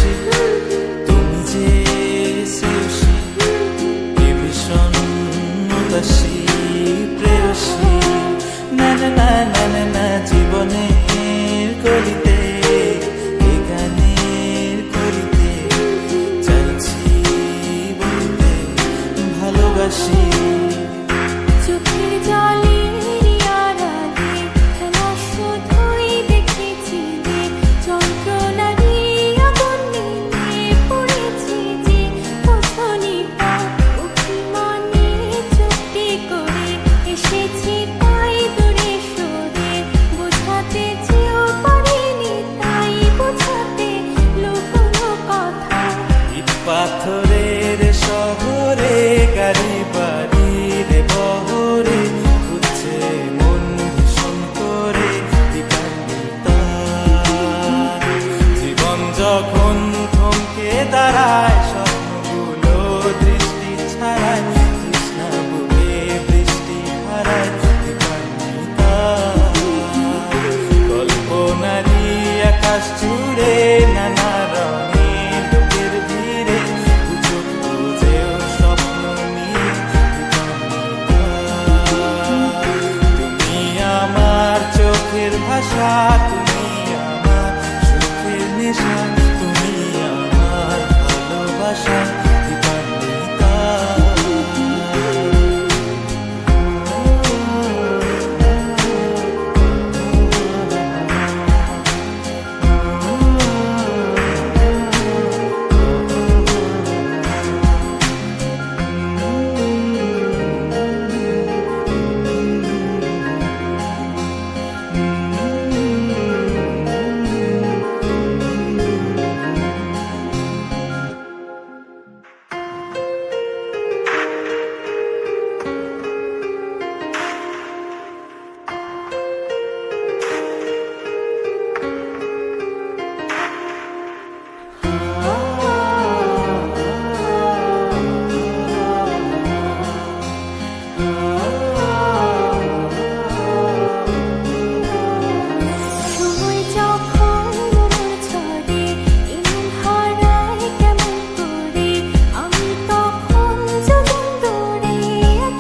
খুশি তুমি যে শ্রেয়সী এ ভীষণ উদাসী প্রেয়সী না না না না না না জীবনের করিতে এ গানের করিতে চাইছি বলতে ভালোবাসি চোখের জলের আড়ালে খেলা শুধুই দেখেছি যে যন্ত্রণারই আগুন নিয়ে পড়েছি যে বোঝনি তা অভিমানে চুক্তি করে এসেছি তাই দূরে সরে বোঝাতে চেয়েও পারিনি তাই বোঝাতে লুকোনো কথা ইট পাথরের শহরে গাড়ি বাড়ির বহরে খুঁজছে মন ভীষণ করে বিকালিতা জীবন যখন থমকে দাঁড়ায় স্বপ্নগুলো দৃষ্টি ছাড়ায় তৃষ্ণা বুকে বৃষ্টি হারায় বিকালিতা কল্পনারি আকাশ জুড়ে নানা রঙের লোকের ভিড়ে বুঝো খুঁজেও স্বপ্ন নিয়ে তুমি আমার চোখের ভাষা তুমি আমার সুখের নেশা তুমি আমার ভালোবাসা বিকালিতা সময় যখন মনের ঝড়ে এমন হারায় কেমন করে আমি তখন যখন দূরে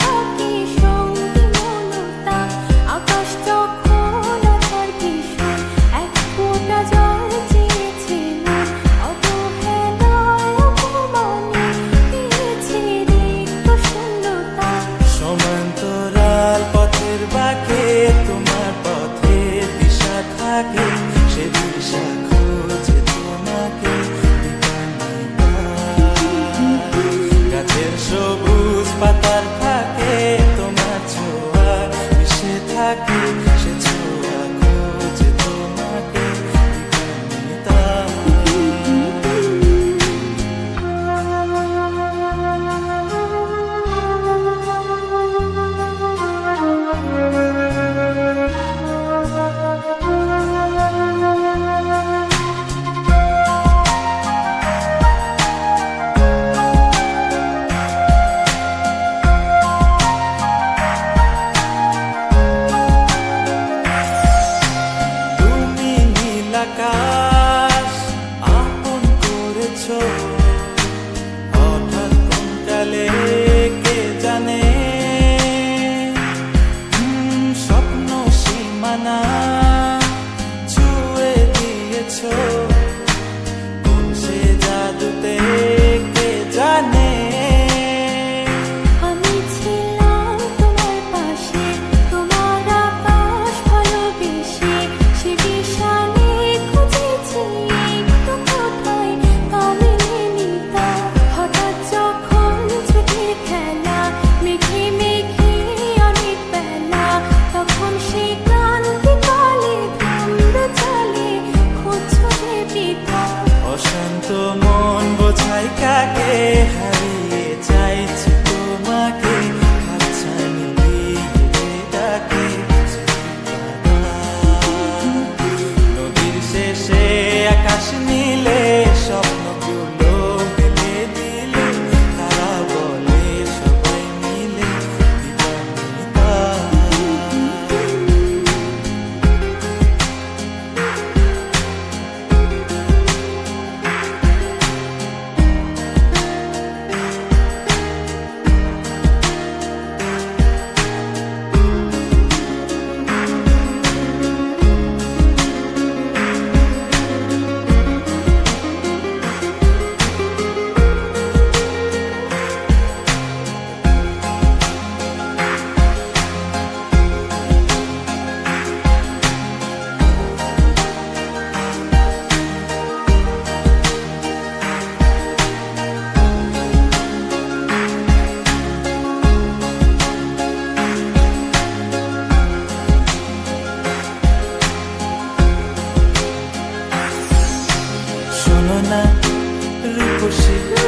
থাকি সঙ্গী মনতা আকাশ যখন আধার ভীষণ এক ফোঁটা জল চেয়েছে মন অবহেলায় অপমানে দিয়েছে রিক্ত শূন্যতা সমান্তরাল পথের বাঁকে তোমার পথের দিশা থাকে সে দিশা খুঁজে তোমাকে বিকালিতা গাছের সবুজ পাতার ফাঁকে তোমার ছোঁয়া মিশে থাকে সে ছোঁয়া খুঁজে তোমাকে বিকালিতা তুমি নীল আকাশ আপন করেছো হঠাৎ কোন কালে কে জানে স্বপ্ন সীমানা ছুঁয়ে দিয়েছো কোন সে জাদুতে কে জানে আমি ছিলাম তোমার পাশে তোমার আকাশ ভালোবেসে সে বিশালে খুঁজেছি একটু কোথায় কামিনী তা হঠাৎ যখন ছুটির খেলা মেঘে মেঘে অনেক বেলা তখন সে ক্রান্তিকালে ভ্রমর চলে খুঁজছো যে পিতা অশান্ত মন বোঝাই কাকে হারিয়ে চাইছি তোমাকে খাচ্ছানি দিয়ে ডাকে নদীর শেষে আকাশ নীলে স্বপ্নগুলো মেলে দিলে তারা বলে সবাই মিলে বিকালিতা খুশি